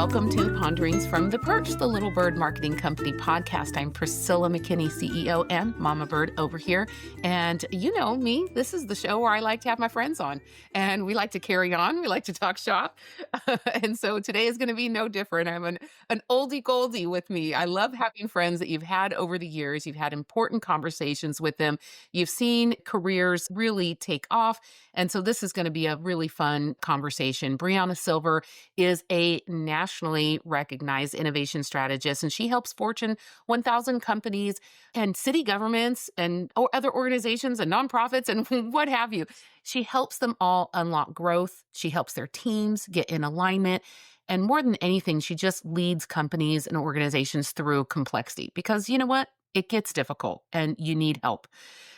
welcome to Ponderings from the Perch, the Little Bird Marketing Company podcast. I'm Priscilla McKinney, CEO and Mama Bird over here. And you know me, this is the show where I like to have my friends on. And we like to carry on. We like to talk shop. And so today is going to be no different. I'm an oldie goldie with me. I love having friends that you've had over the years. You've had important conversations with them. You've seen careers really take off. And so this is going to be a really fun conversation. Brianna Sylver is a nationally recognized innovation strategist, and she helps Fortune 1000 companies and city governments and other organizations and nonprofits and what have you. She helps them all unlock growth. She helps their teams get in alignment. And more than anything, she just leads companies and organizations through complexity because you know what? It gets difficult and you need help.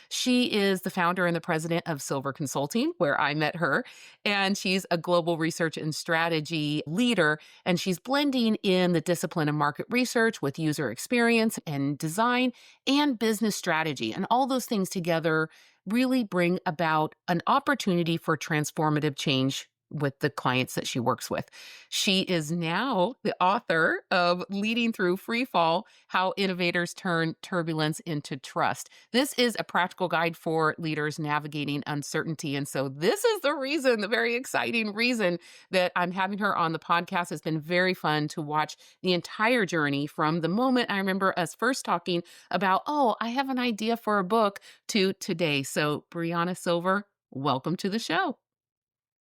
She is the founder and the president of Sylver Consulting, where I met her, and she's a global research and strategy leader, and she's blending in the discipline of market research with user experience and design and business strategy. And all those things together really bring about an opportunity for transformative change with the clients that she works with. She is now the author of Leading Through Freefall, How Innovators Turn Turbulence into Trust. This is a practical guide for leaders navigating uncertainty. And so this is the reason, the very exciting reason that I'm having her on the podcast. It's been very fun to watch the entire journey from the moment I remember us first talking about, oh, I have an idea for a book to today. So Brianna Sylver, welcome to the show.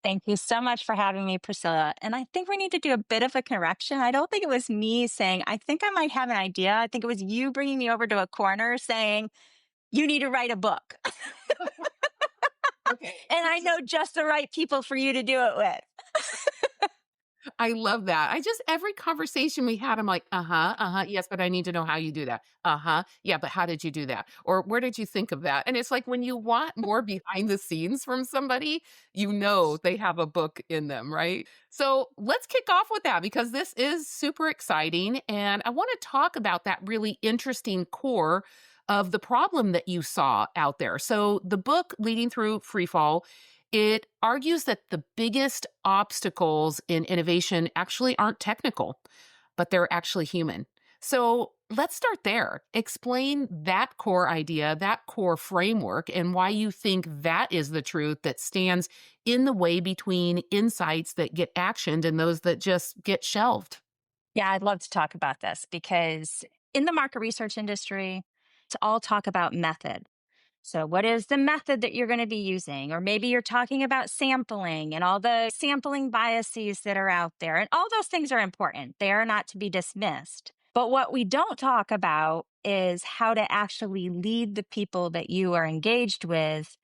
Thank you so much for having me, Priscilla. And I think we need to do a bit of a correction. I don't think it was me saying, I think I might have an idea. I think it was you bringing me over to a corner saying, you need to write a book. Okay. And I know just the right people for you to do it with. I love that. Every conversation we had, I'm like, yes, but I need to know how you do that. Yeah, but how did you do that? Or where did you think of that? And it's like when you want more behind the scenes from somebody, you know they have a book in them, right? So let's kick off with that because this is super exciting. And I want to talk about that really interesting core of the problem that you saw out there. So the book, Leading Through Freefall, it argues that the biggest obstacles in innovation actually aren't technical, but they're actually human. So let's start there. Explain that core idea, that core framework, and why you think that is the truth that stands in the way between insights that get actioned and those that just get shelved. Yeah, I'd love to talk about this because in the market research industry, it's all talk about method. So, what is the method that you're going to be using? Or maybe you're talking about sampling and all the sampling biases that are out there. And all those things are important. They are not to be dismissed. But what we don't talk about is how to actually lead the people that you are engaged with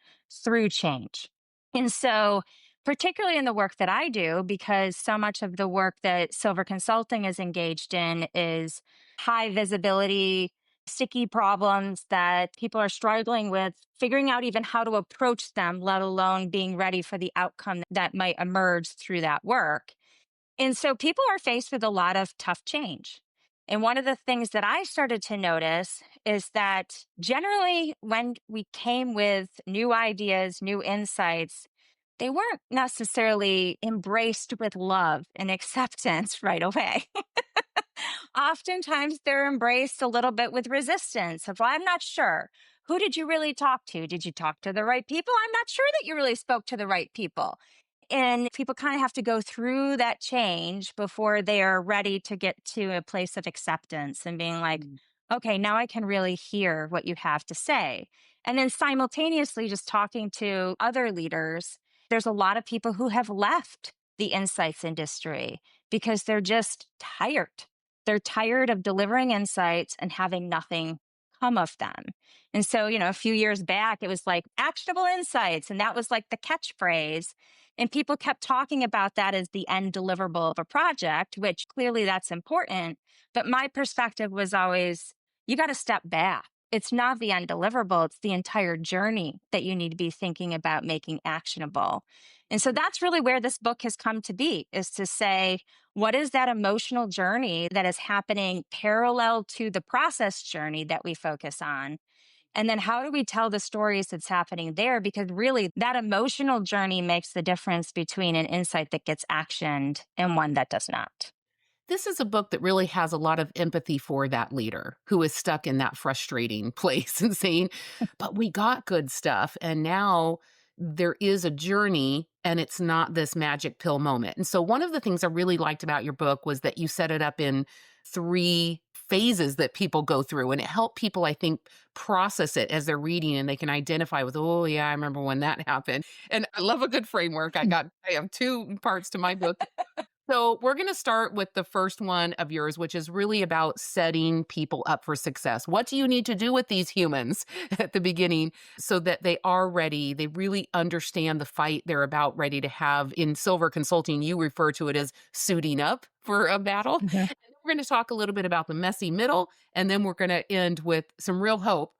through change. And so, particularly in the work that I do, because so much of the work that Sylver Consulting is engaged in is high visibility, sticky problems that people are struggling with, figuring out even how to approach them, let alone being ready for the outcome that might emerge through that work. And so people are faced with a lot of tough change. And one of the things that I started to notice is that generally when we came with new ideas, new insights, they weren't necessarily embraced with love and acceptance right away. Oftentimes they're embraced a little bit with resistance of, well, I'm not sure. Who did you really talk to? Did you talk to the right people? I'm not sure that you really spoke to the right people. And people kind of have to go through that change before they are ready to get to a place of acceptance and being like, okay, now I can really hear what you have to say. And then simultaneously, just talking to other leaders, there's a lot of people who have left the insights industry because they're just tired. They're tired of delivering insights and having nothing come of them. And so, a few years back, it was like actionable insights. And that was like the catchphrase. And people kept talking about that as the end deliverable of a project, which clearly that's important. But my perspective was always, you got to step back. It's not the end deliverable. It's the entire journey that you need to be thinking about making actionable. And so that's really where this book has come to be, is to say, what is that emotional journey that is happening parallel to the process journey that we focus on? And then how do we tell the stories that's happening there? Because really that emotional journey makes the difference between an insight that gets actioned and one that does not. This is a book that really has a lot of empathy for that leader who is stuck in that frustrating place and saying, but we got good stuff. And now there is a journey and it's not this magic pill moment. And so, one of the things I really liked about your book was that you set it up in three phases that people go through, and it helped people, I think, process it as they're reading, and they can identify with, oh yeah, I remember when that happened. And I love a good framework. I have two parts to my book. So, we're going to start with the first one of yours, which is really about setting people up for success. What do you need to do with these humans at the beginning so that they are ready? They really understand the fight they're about ready to have. In Silver Consulting, you refer to it as suiting up for a battle. Mhm. And then we're going to talk a little bit about the messy middle, and then we're going to end with some real hope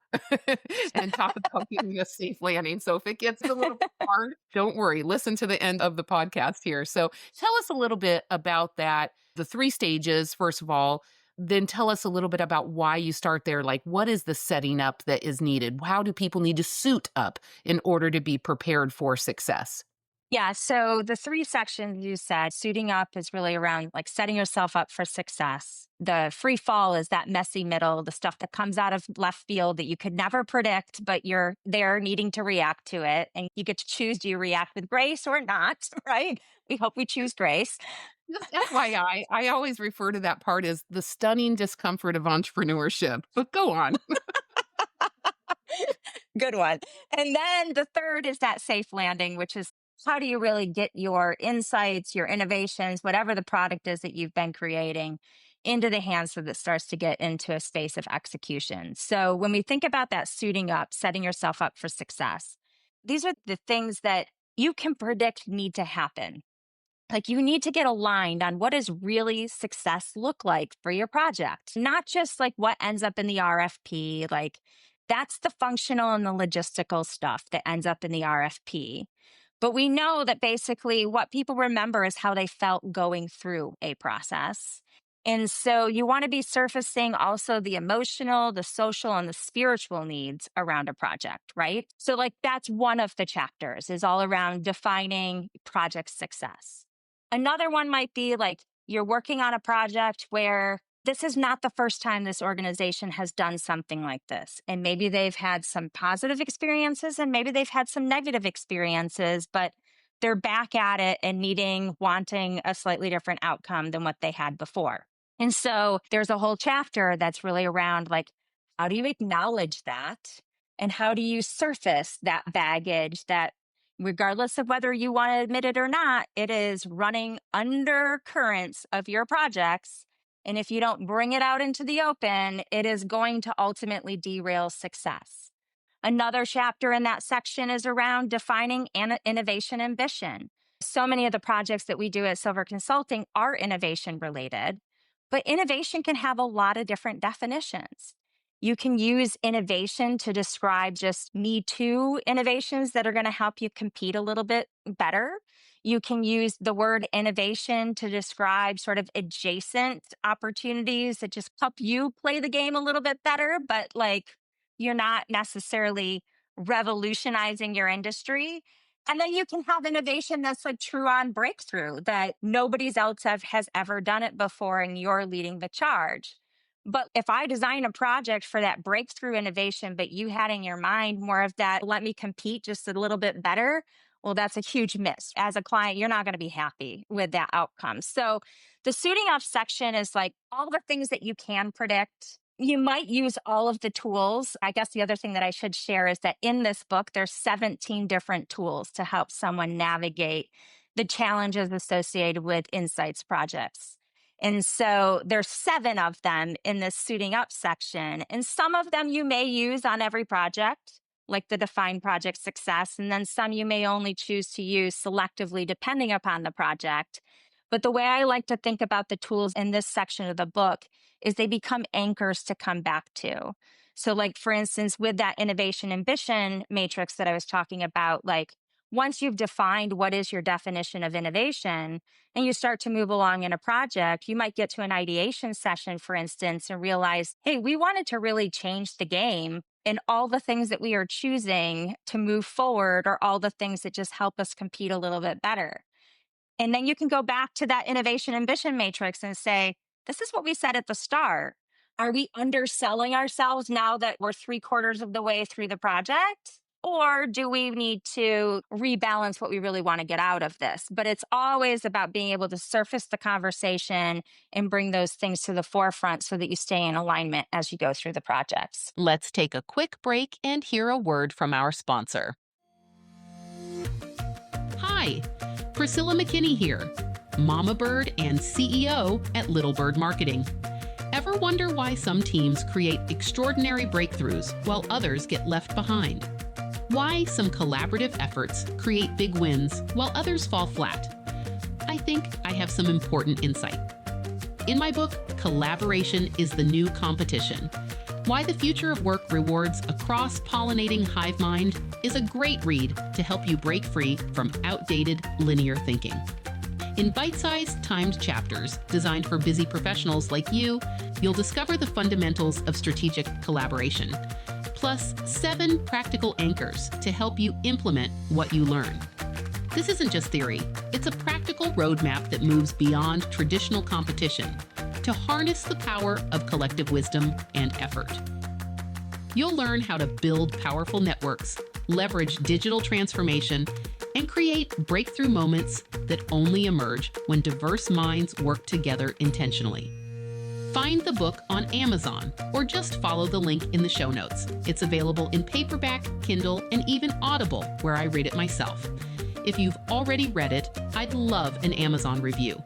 and talk about getting a safe landing. So if it gets a little bit hard, don't worry. Listen to the end of the podcast here. So tell us a little bit about that, the three stages, first of all. Then tell us a little bit about why you start there. Like, what is the setting up that is needed? How do people need to suit up in order to be prepared for success? Yeah. So the three sections you said, suiting up is really around like setting yourself up for success. The free fall is that messy middle, the stuff that comes out of left field that you could never predict, but you're there needing to react to it. And you get to choose, do you react with grace or not? Right. We hope we choose grace. Just FYI, I always refer to that part as the stunning discomfort of entrepreneurship. But go on. Good one. And then the third is that safe landing, which is how do you really get your insights, your innovations, whatever the product is that you've been creating into the hands so that it starts to get into a space of execution. So when we think about that suiting up, setting yourself up for success, these are the things that you can predict need to happen. Like you need to get aligned on what does really success look like for your project, not just like what ends up in the RFP. Like that's the functional and the logistical stuff that ends up in the RFP. But we know that basically what people remember is how they felt going through a process. And so you want to be surfacing also the emotional, the social, and the spiritual needs around a project, right? So, like, that's one of the chapters is all around defining project success. Another one might be like you're working on a project where this is not the first time this organization has done something like this. And maybe they've had some positive experiences and maybe they've had some negative experiences, but they're back at it and wanting a slightly different outcome than what they had before. And so there's a whole chapter that's really around like, how do you acknowledge that? And how do you surface that baggage that regardless of whether you want to admit it or not, it is running undercurrents of your projects. And if you don't bring it out into the open, it is going to ultimately derail success. Another chapter in that section is around defining innovation ambition. So many of the projects that we do at Silver Consulting are innovation related, but innovation can have a lot of different definitions. You can use innovation to describe just me too innovations that are going to help you compete a little bit better. You can use the word innovation to describe sort of adjacent opportunities that just help you play the game a little bit better, but like you're not necessarily revolutionizing your industry. And then you can have innovation that's like true on breakthrough that nobody's else has ever done it before and you're leading the charge. But if I design a project for that breakthrough innovation, but you had in your mind more of that, let me compete just a little bit better, well, that's a huge miss. As a client, you're not going to be happy with that outcome. So the suiting up section is like all the things that you can predict. You might use all of the tools. I guess the other thing that I should share is that in this book, there's 17 different tools to help someone navigate the challenges associated with insights projects. And so there's 7 of them in this suiting up section. And some of them you may use on every project, like the defined project success. And then some you may only choose to use selectively depending upon the project. But the way I like to think about the tools in this section of the book is they become anchors to come back to. So, like, for instance, with that innovation ambition matrix that I was talking about, like, once you've defined what is your definition of innovation and you start to move along in a project, you might get to an ideation session, for instance, and realize, hey, we wanted to really change the game. And all the things that we are choosing to move forward are all the things that just help us compete a little bit better. And then you can go back to that innovation ambition matrix and say, this is what we said at the start. Are we underselling ourselves now that we're 3/4 of the way through the project? Or do we need to rebalance what we really want to get out of this? But it's always about being able to surface the conversation and bring those things to the forefront so that you stay in alignment as you go through the projects. Let's take a quick break and hear a word from our sponsor. Hi, Priscilla McKinney here, Mama Bird and CEO at Little Bird Marketing. Ever wonder why some teams create extraordinary breakthroughs while others get left behind? Why some collaborative efforts create big wins while others fall flat? I think I have some important insight. In my book, Collaboration is the New Competition: Why the Future of Work Rewards a Cross-Pollinating Hive Mind is a great read to help you break free from outdated linear thinking. In bite-sized, timed chapters designed for busy professionals like you, you'll discover the fundamentals of strategic collaboration, plus 7 practical anchors to help you implement what you learn. This isn't just theory, it's a practical roadmap that moves beyond traditional competition to harness the power of collective wisdom and effort. You'll learn how to build powerful networks, leverage digital transformation, and create breakthrough moments that only emerge when diverse minds work together intentionally. Find the book on Amazon or just follow the link in the show notes. It's available in paperback, Kindle, and even Audible, where I read it myself. If you've already read it, I'd love an Amazon review.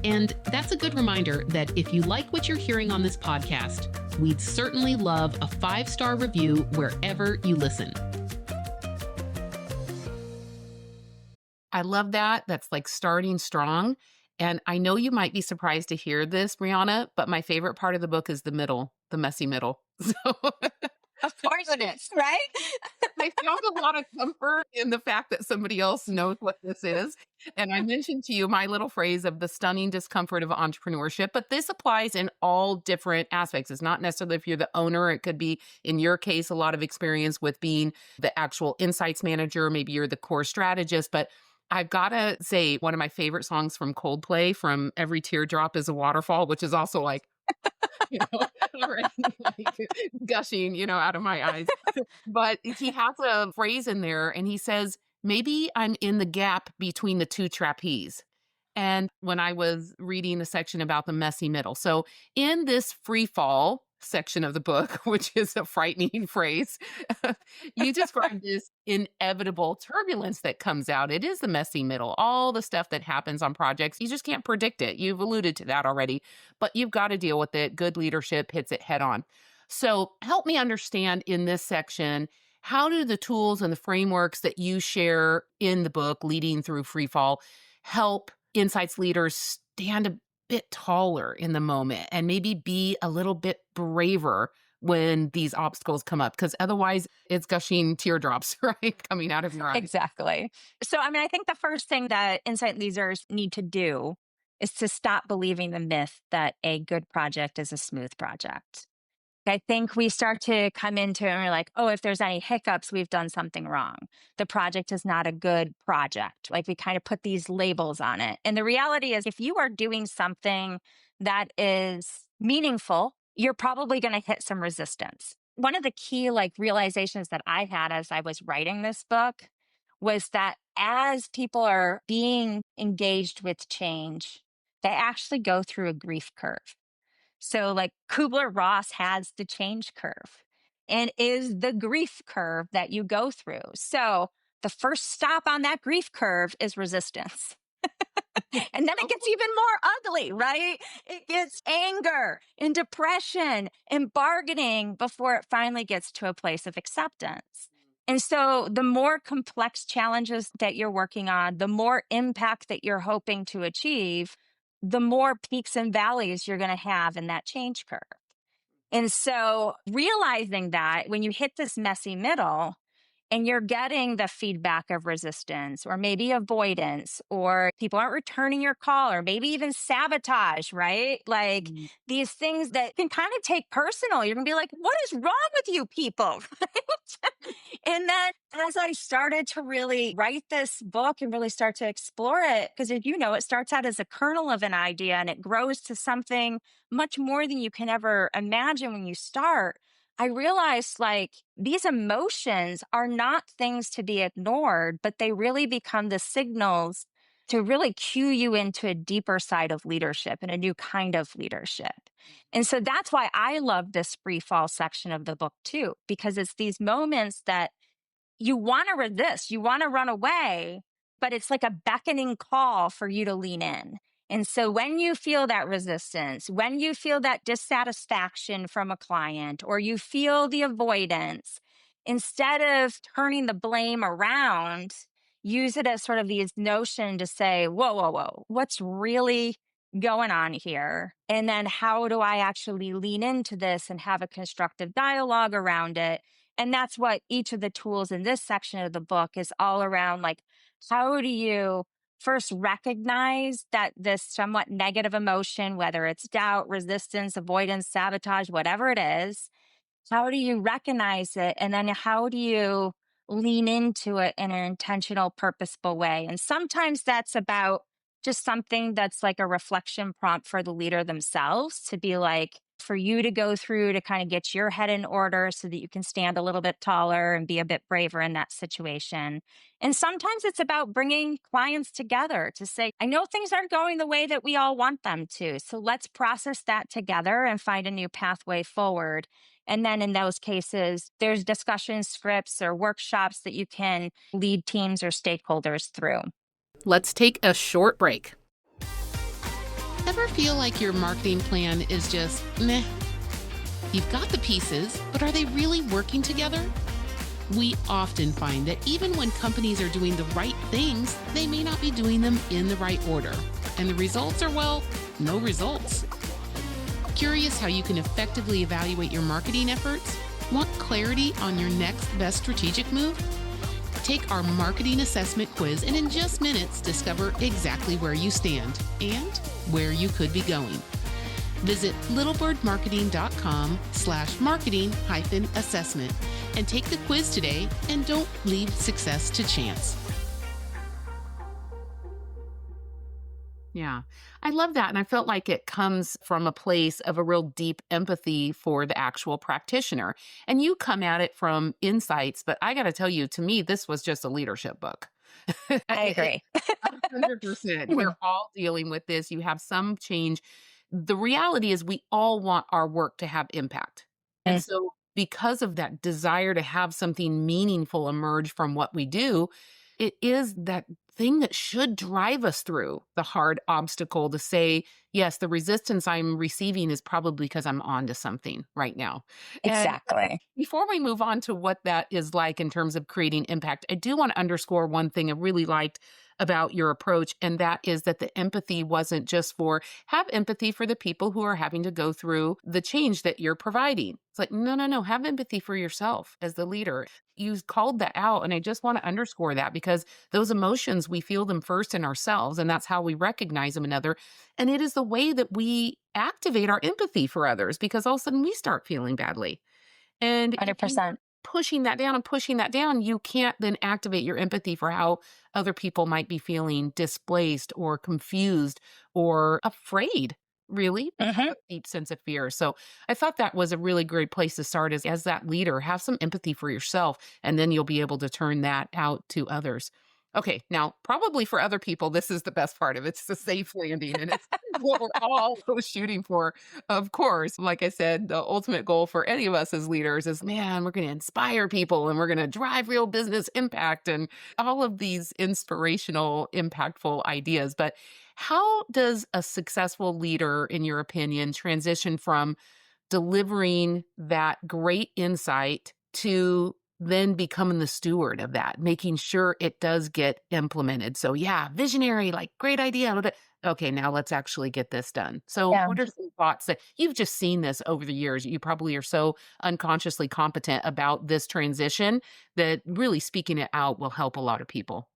And that's a good reminder that if you like what you're hearing on this podcast, we'd certainly love a 5-star review wherever you listen. I love that. That's like starting strong. And I know you might be surprised to hear this, Brianna, but my favorite part of the book is the middle, the messy middle. So Of course it is, right? I found a lot of comfort in the fact that somebody else knows what this is. And I mentioned to you my little phrase of the stunning discomfort of entrepreneurship, but this applies in all different aspects. It's not necessarily if you're the owner. It could be, in your case, a lot of experience with being the actual insights manager. Maybe you're the core strategist, but I've got to say, one of my favorite songs from Coldplay, from Every Teardrop is a Waterfall, which is also like, already like gushing, out of my eyes. But he has a phrase in there and he says, maybe I'm in the gap between the two trapeze. And when I was reading the section about the messy middle. So in this free fall section of the book, which is a frightening phrase, you describe this inevitable turbulence that comes out. It is the messy middle, all the stuff that happens on projects. You just can't predict it. You've alluded to that already, but you've got to deal with it. Good leadership hits it head on. So help me understand in this section, how do the tools and the frameworks that you share in the book, leading through free fall, help insights leaders stand a bit taller in the moment and maybe be a little bit braver when these obstacles come up? Because otherwise it's gushing teardrops, right? Coming out of your eyes. Exactly. So, I think the first thing that insight leaders need to do is to stop believing the myth that a good project is a smooth project. I think we start to come into it and we're like, oh, if there's any hiccups, we've done something wrong. The project is not a good project. Like, we kind of put these labels on it. And the reality is, if you are doing something that is meaningful, you're probably going to hit some resistance. One of the key realizations that I had as I was writing this book was that as people are being engaged with change, they actually go through a grief curve. So, Kubler-Ross has the change curve and is the grief curve that you go through. So, the first stop on that grief curve is resistance. And then it gets even more ugly, right? It gets anger and depression and bargaining before it finally gets to a place of acceptance. And so the more complex challenges that you're working on, the more impact that you're hoping to achieve, the more peaks and valleys you're going to have in that change curve. And so realizing that when you hit this messy middle, and you're getting the feedback of resistance or maybe avoidance, or people aren't returning your call, or maybe even sabotage, right? Like Mm. these things that can kind of take personal. You're gonna be like, what is wrong with you people? Right? And then as I started to really write this book and really start to explore it, because as you know, it starts out as a kernel of an idea and it grows to something much more than you can ever imagine when you start. I realized like these emotions are not things to be ignored, but they really become the signals to really cue you into a deeper side of leadership and a new kind of leadership. And so that's why I love this free fall section of the book too, because it's these moments that you want to resist, you want to run away, but it's like a beckoning call for you to lean in. And so when you feel that resistance, when you feel that dissatisfaction from a client, or you feel the avoidance, instead of turning the blame around, use it as sort of this notion to say, whoa, whoa, whoa, what's really going on here? And then how do I actually lean into this and have a constructive dialogue around it? And that's what each of the tools in this section of the book is all around. Like, how do you first recognize that this somewhat negative emotion, whether it's doubt, resistance, avoidance, sabotage, whatever it is, how do you recognize it? And then how do you lean into it in an intentional, purposeful way? And sometimes that's about just something that's like a reflection prompt for the leader themselves to be like, for you to go through to kind of get your head in order so that you can stand a little bit taller and be a bit braver in that situation. And sometimes it's about bringing clients together to say, I know things aren't going the way that we all want them to. So let's process that together and find a new pathway forward. And then in those cases, there's discussion scripts or workshops that you can lead teams or stakeholders through. Let's take a short break. Ever feel like your marketing plan is just meh? You've got the pieces, but are they really working together? We often find that even when companies are doing the right things, they may not be doing them in the right order. And the results are, well, no results. Curious how you can effectively evaluate your marketing efforts? Want clarity on your next best strategic move? Take our marketing assessment quiz and in just minutes discover exactly where you stand and where you could be going. Visit littlebirdmarketing.com/marketing-assessment and take the quiz today, and don't leave success to chance. Yeah, I love that. And I felt like it comes from a place of a real deep empathy for the actual practitioner. And you come at it from insights, but I got to tell you, to me, this was just a leadership book. I agree. 100%. We're all dealing with this. You have some change. The reality is, we all want our work to have impact. And Mm, so, because of that desire to have something meaningful emerge from what we do, it is that thing that should drive us through the hard obstacle to say, yes, the resistance I'm receiving is probably because I'm onto something right now. And exactly. before we move on to what that is like in terms of creating impact, I do want to underscore one thing I really liked about your approach, and that is that the empathy wasn't just for have empathy for the people who are having to go through the change that you're providing. It's like, no, no, no, have empathy for yourself as the leader. You called that out, and I just want to underscore that because those emotions, we feel them first in ourselves, and that's how we recognize them in other. And it is the way that we activate our empathy for others because all of a sudden we start feeling badly. And if you are 100%. pushing that down and pushing that down, you can't then activate your empathy for how other people might be feeling displaced or confused or afraid, really. They have Hmm. a deep sense of fear. So I thought that was a really great place to start as that leader. Have some empathy for yourself, and then you'll be able to turn that out to others. Okay, now probably for other people, this is the best part of it. It's the safe landing, and it's what we're all shooting for. Of course, like I said, the ultimate goal for any of us as leaders is, man, we're going to inspire people and we're going to drive real business impact and all of these inspirational, impactful ideas. But how does a successful leader, in your opinion, transition from delivering that great insight to then becoming the steward of that, making sure it does get implemented. So yeah, visionary, like great idea. Okay, now let's actually get this done. So Yeah. what are some thoughts that you've just seen this over the years? You probably are so unconsciously competent about this transition that really speaking it out will help a lot of people.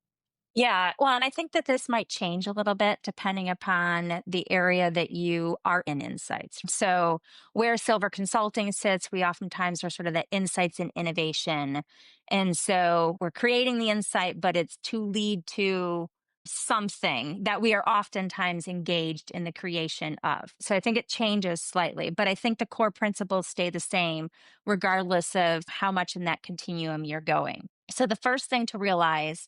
Yeah. Well, and I think that this might change a little bit depending upon the area that you are in insights. So, where Silver Consulting sits, we oftentimes are sort of the insights and innovation. And so we're creating the insight, but it's to lead to something that we are oftentimes engaged in the creation of. So I think it changes slightly, but I think the core principles stay the same regardless of how much in that continuum you're going. So the first thing to realize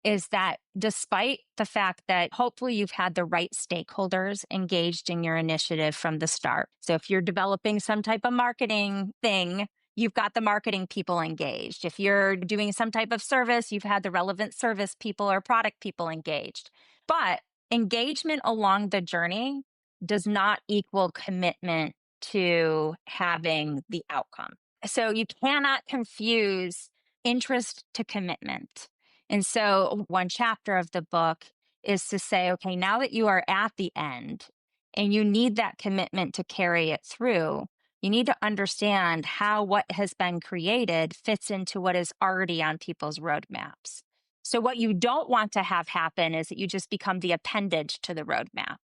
is that despite the fact that hopefully you've had the right stakeholders engaged in your initiative from the start. So if you're developing some type of marketing thing, you've got the marketing people engaged. If you're doing some type of service, you've had the relevant service people or product people engaged. But engagement along the journey does not equal commitment to having the outcome. So you cannot confuse interest to commitment. And so, one chapter of the book is to say, okay, now that you are at the end and you need that commitment to carry it through, you need to understand how what has been created fits into what is already on people's roadmaps. So, what you don't want to have happen is that you just become the appendage to the roadmap,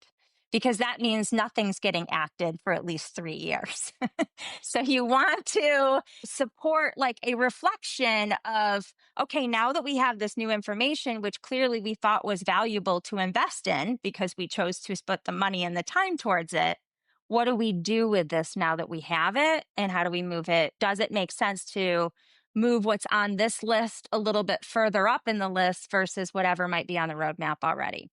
because that means nothing's getting acted for at least 3 years. So, you want to support like a reflection of, okay, now that we have this new information, which clearly we thought was valuable to invest in because we chose to put the money and the time towards it, what do we do with this now that we have it? And how do we move it? Does it make sense to move what's on this list a little bit further up in the list versus whatever might be on the roadmap already?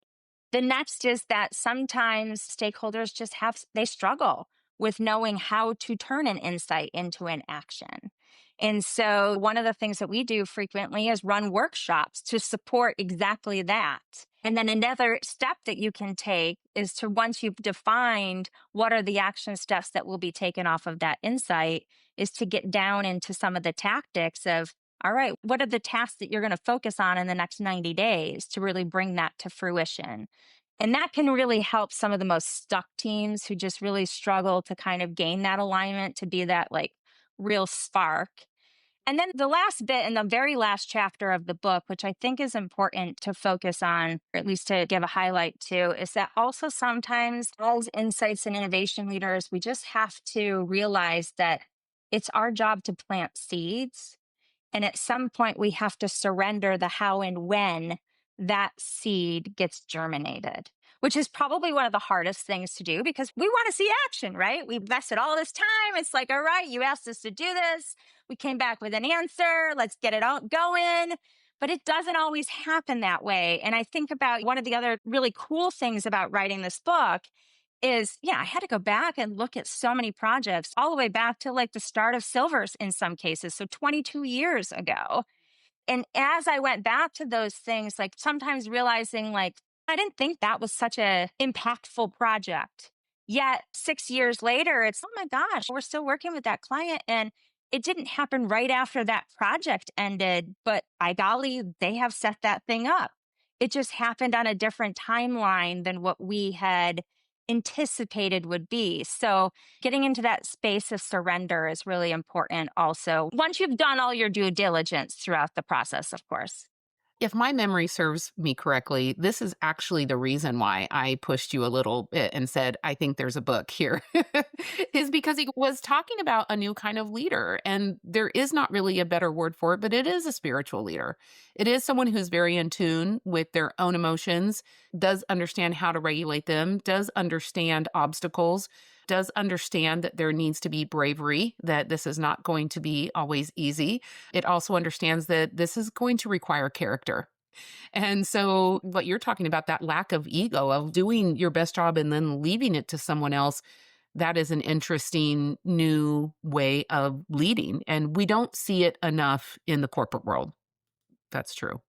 The next is that sometimes stakeholders just they struggle with knowing how to turn an insight into an action. And so, one of the things that we do frequently is run workshops to support exactly that. And then another step that you can take is to, once you've defined what are the action steps that will be taken off of that insight, is to get down into some of the tactics of, all right, what are the tasks that you're going to focus on in the next 90 days to really bring that to fruition? And that can really help some of the most stuck teams who just really struggle to kind of gain that alignment, to be that like real spark. And then the last bit in the very last chapter of the book, which I think is important to focus on, or at least to give a highlight to, is that also sometimes as insights and innovation leaders, we just have to realize that it's our job to plant seeds. And at some point, we have to surrender the how and when that seed gets germinated, which is probably one of the hardest things to do because we want to see action, right? We invested all this time. It's like, all right, you asked us to do this. We came back with an answer. Let's get it out going. But it doesn't always happen that way. And I think about one of the other really cool things about writing this book is, yeah, I had to go back and look at so many projects all the way back to like the start of Silver's in some cases. So 22 years ago. And as I went back to those things, like sometimes realizing like, I didn't think that was such a impactful project. Yet 6 years later, it's, oh my gosh, we're still working with that client. And it didn't happen right after that project ended, but by golly, they have set that thing up. It just happened on a different timeline than what we had anticipated would be. So getting into that space of surrender is really important also. Once you've done all your due diligence throughout the process, of course. If my memory serves me correctly, this is actually the reason why I pushed you a little bit and said, I think there's a book here, is because he was talking about a new kind of leader. And there is not really a better word for it, but it is a spiritual leader. It is someone who's very in tune with their own emotions, does understand how to regulate them, does understand obstacles, does understand that there needs to be bravery, that this is not going to be always easy. It also understands that this is going to require character. And so, what you're talking about, that lack of ego of doing your best job and then leaving it to someone else, that is an interesting new way of leading. And we don't see it enough in the corporate world. That's true.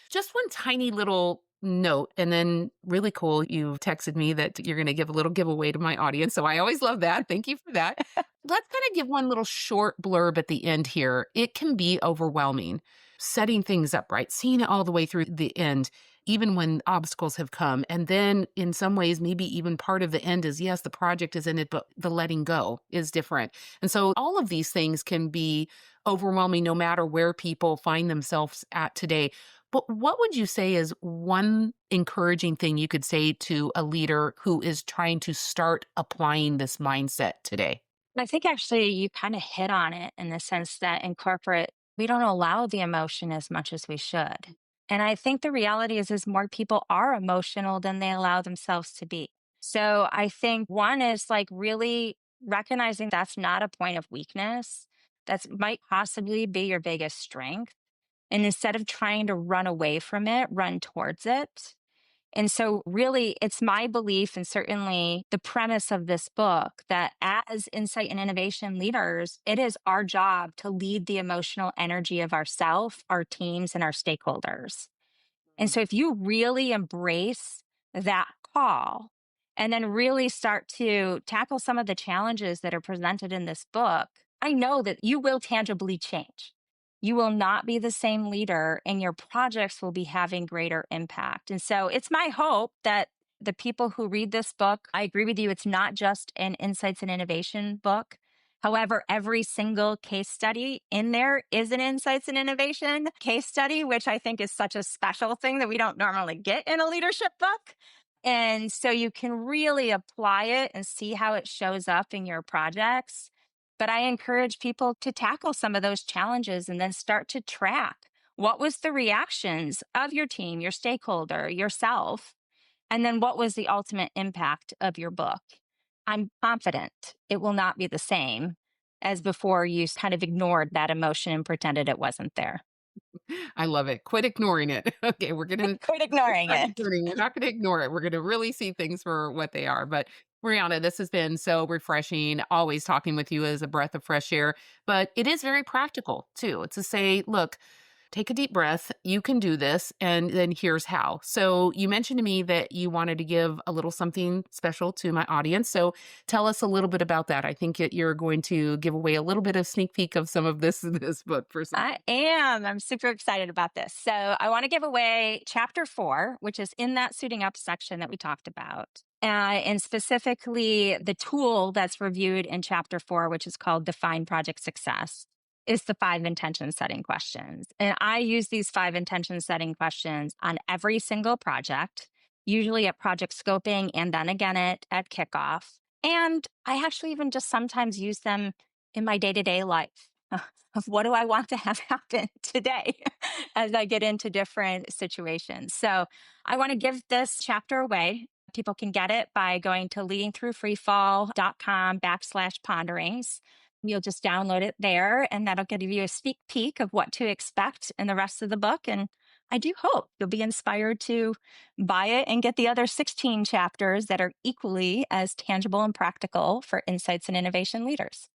Just one tiny little note. And then really cool, you texted me that you're going to give a little giveaway to my audience. So I always love that. Thank you for that. Let's kind of give one little short blurb at the end here. It can be overwhelming setting things up, right? Seeing it all the way through the end, even when obstacles have come. And then in some ways, maybe even part of the end is yes, the project is in it, but the letting go is different. And so all of these things can be overwhelming no matter where people find themselves at today. But what would you say is one encouraging thing you could say to a leader who is trying to start applying this mindset today? I think actually you kind of hit on it in the sense that in corporate, we don't allow the emotion as much as we should. And I think the reality is more people are emotional than they allow themselves to be. So I think one is like really recognizing that's not a point of weakness. That might possibly be your biggest strength. And instead of trying to run away from it, run towards it. And so, really, it's my belief, and certainly the premise of this book, that as insight and innovation leaders, it is our job to lead the emotional energy of ourself, our teams, and our stakeholders. And so, if you really embrace that call and then really start to tackle some of the challenges that are presented in this book, I know that you will tangibly change. You will not be the same leader, and your projects will be having greater impact. And so, it's my hope that the people who read this book, I agree with you, it's not just an insights and innovation book. However, every single case study in there is an insights and innovation case study, which I think is such a special thing that we don't normally get in a leadership book. And so you can really apply it and see how it shows up in your projects. But I encourage people to tackle some of those challenges and then start to track what was the reactions of your team, your stakeholder, yourself, and then what was the ultimate impact of your book. I'm confident it will not be the same as before you kind of ignored that emotion and pretended it wasn't there. I love it. Quit ignoring it. Okay, Quit let's ignoring start it. ignoring. We're not going to ignore it. We're going to really see things for what they are. But Brianna, this has been so refreshing. Always talking with you is a breath of fresh air, but it is very practical too. It's to say, look, take a deep breath. You can do this. And then here's how. So, you mentioned to me that you wanted to give a little something special to my audience. So, tell us a little bit about that. I think you're going to give away a little bit of sneak peek of some of this book for some. I am. I'm super excited about this. So, I want to give away chapter 4, which is in that suiting up section that we talked about. And specifically, the tool that's reviewed in chapter 4, which is called Define Project Success, is the 5 intention setting questions. And I use these 5 intention setting questions on every single project, usually at project scoping and then again at kickoff. And I actually even just sometimes use them in my day to day life of what do I want to have happen today as I get into different situations. So I want to give this chapter away. People can get it by going to leadingthroughfreefall.com/ponderings. You'll just download it there, and that'll give you a sneak peek of what to expect in the rest of the book. And I do hope you'll be inspired to buy it and get the other 16 chapters that are equally as tangible and practical for insights and innovation leaders.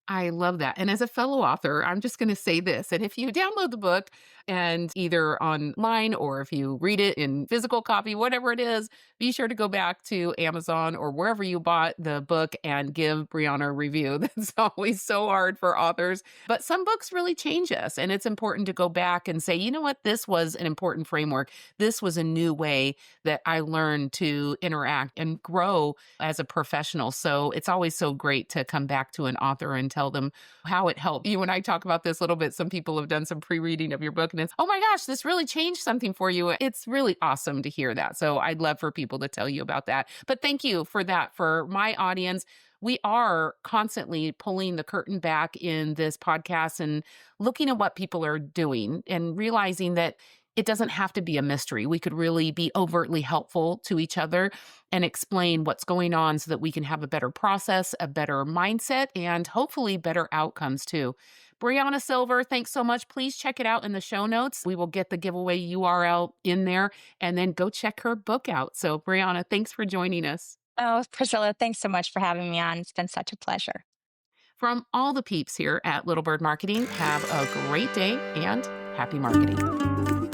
I love that. And as a fellow author, I'm just going to say this. And if you download the book and either online or if you read it in physical copy, whatever it is, be sure to go back to Amazon or wherever you bought the book and give Brianna a review. That's always so hard for authors. But some books really change us. And it's important to go back and say, you know what? This was an important framework. This was a new way that I learned to interact and grow as a professional. So it's always so great to come back to an author and tell them how it helped. You and I talk about this a little bit. Some people have done some pre-reading of your book and it's, oh my gosh, this really changed something for you. It's really awesome to hear that. So I'd love for people to tell you about that. But thank you for that. For my audience, we are constantly pulling the curtain back in this podcast and looking at what people are doing and realizing that it doesn't have to be a mystery. We could really be overtly helpful to each other and explain what's going on so that we can have a better process, a better mindset, and hopefully better outcomes too. Brianna Sylver, thanks so much. Please check it out in the show notes. We will get the giveaway URL in there and then go check her book out. So, Brianna, thanks for joining us. Oh, Priscilla, thanks so much for having me on. It's been such a pleasure. From all the peeps here at Little Bird Marketing, have a great day and happy marketing.